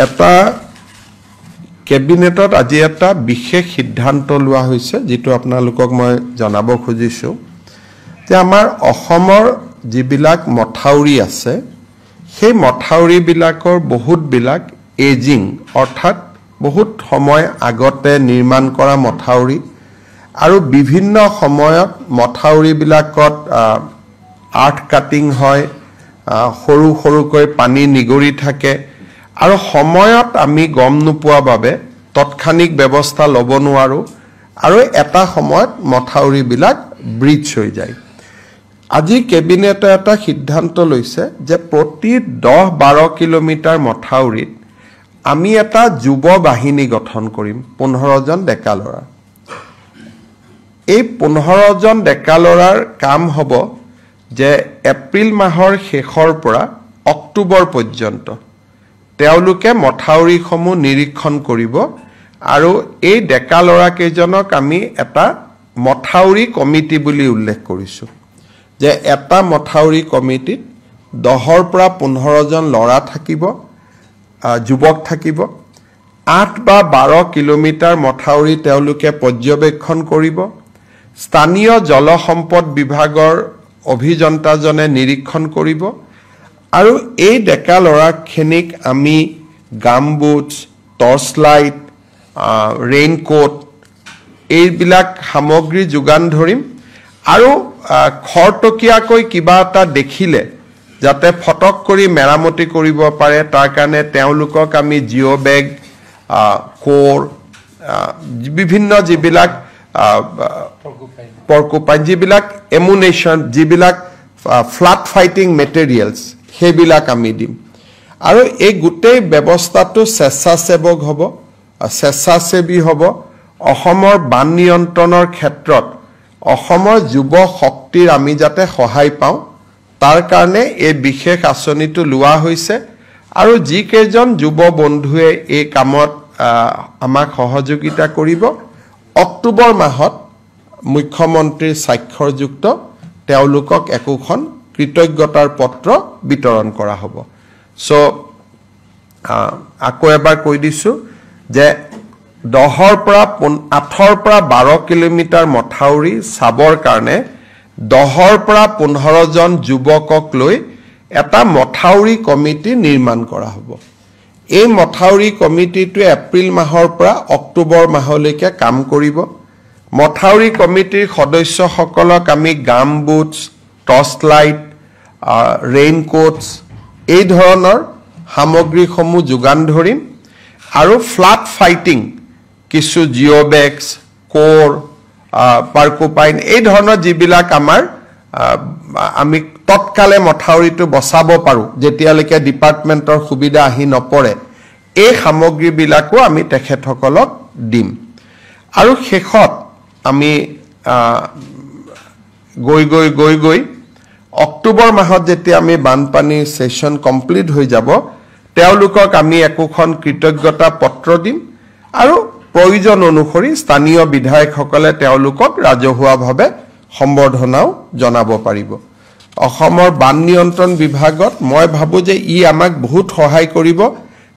এটা কেবিনেটত আজি এটা বিশেষ সিদ্ধান্ত লোৱা হৈছে যেটো আপোনালোকক মই জনাব খুজিছো যে আমাৰ অসমৰ যিবিলাক মথাউৰি আছে সেই মথাউৰি বিলাকৰ বহুত বিলাক এজিং অৰ্থাৎ বহুত সময় আগতে নিৰ্মাণ কৰা মথাউৰি আৰু বিভিন্ন সময়ত মথাউৰি বিলাকত আৰ্ট কাটিং হয় সৰু সৰুকৈ পানী নিগৰি থাকে আৰু সময়ত আমি গম নোপোৱা বাবে তৎক্ষণিক ব্যৱস্থা ল'ব নোৱাৰো আৰু এটা সময়ত মথাউৰি বিলাক ব্ৰিজ হৈ যায় আজি কেবিনেটে এটা সিদ্ধান্ত লৈছে যে প্ৰতি 10-12 কিলোমিটাৰ মথাউৰিত আমি এটা যুৱ বাহিনী গঠন কৰিম 15 জন ডেকা লৰা এই 15 জন ডেকা লৰাৰ কাম হ'ব যে এপ্ৰিল মাহৰ শেষৰ পৰা অক্টোবৰ পৰ্যন্ত তেওঁলোকে মথাউৰিসমূহ নিৰীক্ষণ কৰিব আৰু এই ডেকা লৰা কেইজনক আমি এটা মথাউৰি কমিটি বুলি উল্লেখ কৰিছো যে এটা মথাউৰি কমিটিত 10 পৰা 15 জন লৰা থাকিব যুৱক থাকিব 8 বা 12 কিলোমিটাৰ মথাউৰি তেওঁলোকে পৰ্যবেক্ষণ কৰিব স্থানীয় জলসম্পদ বিভাগৰ অভিযন্তাজনে নিৰীক্ষণ কৰিব আৰু এই ডেকা লৰাখিনিক আমি গামবুটস টৰ্চ লাইট ৰেইনকোট এইবিলাক সামগ্ৰী যোগান ধৰিম আৰু খৰটকিয়াকৈ কিবা এটা দেখিলে যাতে ফটক কৰি মেৰামতি কৰিব পাৰে তাৰ কাৰণে তেওঁলোকক আমি জিঅ' বেগ কোৰ বিভিন্ন যিবিলাক পৰ্কুপাইন যিবিলাক এমুনেশ্যন যিবিলাক ফ্লাড ফাইটিং মেটেৰিয়েলছ সেইবিলাক আমি দিম আৰু এই গোটেই ব্যৱস্থাটো স্বেচ্ছাসেৱক হ'ব স্বেচ্ছাসেৱী হ'ব অসমৰ বান নিয়ন্ত্ৰণৰ ক্ষেত্ৰত অসমৰ যুৱ শক্তিৰ আমি যাতে সহায় পাওঁ তাৰ কাৰণে এই বিশেষ আঁচনিটো লোৱা হৈছে আৰু যি কেইজন যুৱ বন্ধুৱে এই কামত আমাক সহযোগিতা কৰিব অক্টোবৰ মাহত মুখ্যমন্ত্ৰীৰ স্বাক্ষৰযুক্ত তেওঁলোকক একোখন কৃতজ্ঞতাৰ পত্ৰ বিতৰণ কৰা হ'ব সো আকৌ এবাৰ কৈ দিছো যে 8 পৰা 12 কিলোমিটাৰ মথাউৰি চাবৰ কাৰণে 10 পৰা 15 জন যুৱকক লৈ এটা মথাউৰি কমিটি নিৰ্মাণ কৰা হ'ব এই মথাউৰি কমিটিটো এপ্ৰিল মাহৰ পৰা অক্টোবৰ মাহলৈকে কাম কৰিব মথাউৰি কমিটিৰ সদস্যসকলক আমি গামবুটস টৰ্চ লাইট ৰেইনকোটস এই ধৰণৰ সামগ্ৰীসমূহ যোগান ধৰিম আৰু ফ্লাড ফাইটিং কিছু জিঅ' বেগছ কোৰ পাৰ্কুপাইন এই ধৰণৰ যিবিলাক আমাৰ আমি তৎকালে মথাউৰিটো বচাব পাৰো যেতিয়ালৈকে ডিপাৰ্টমেন্টৰ সুবিধা আহি নপৰে এই সামগ্ৰীবিলাকো আমি তেখেতসকলক দিম আৰু শেষত আমি গৈ অক্টোবৰ মাহত যেতিয়া আমি বানপানী সেশন কমপ্লিট হৈ যাব তেওঁলোকক আমি একোখন কৃতজ্ঞতা পত্ৰ দিম আৰু প্ৰয়োজন অনুসৰি স্থানীয় বিধায়কসকলে তেওঁলোকক ৰাজহুৱাভাৱে সম্বৰ্ধনাও জনাব পাৰিব অসমৰ বান নিয়ন্ত্ৰণ বিভাগত মই ভাবো যে ই আমাক বহুত সহায় কৰিব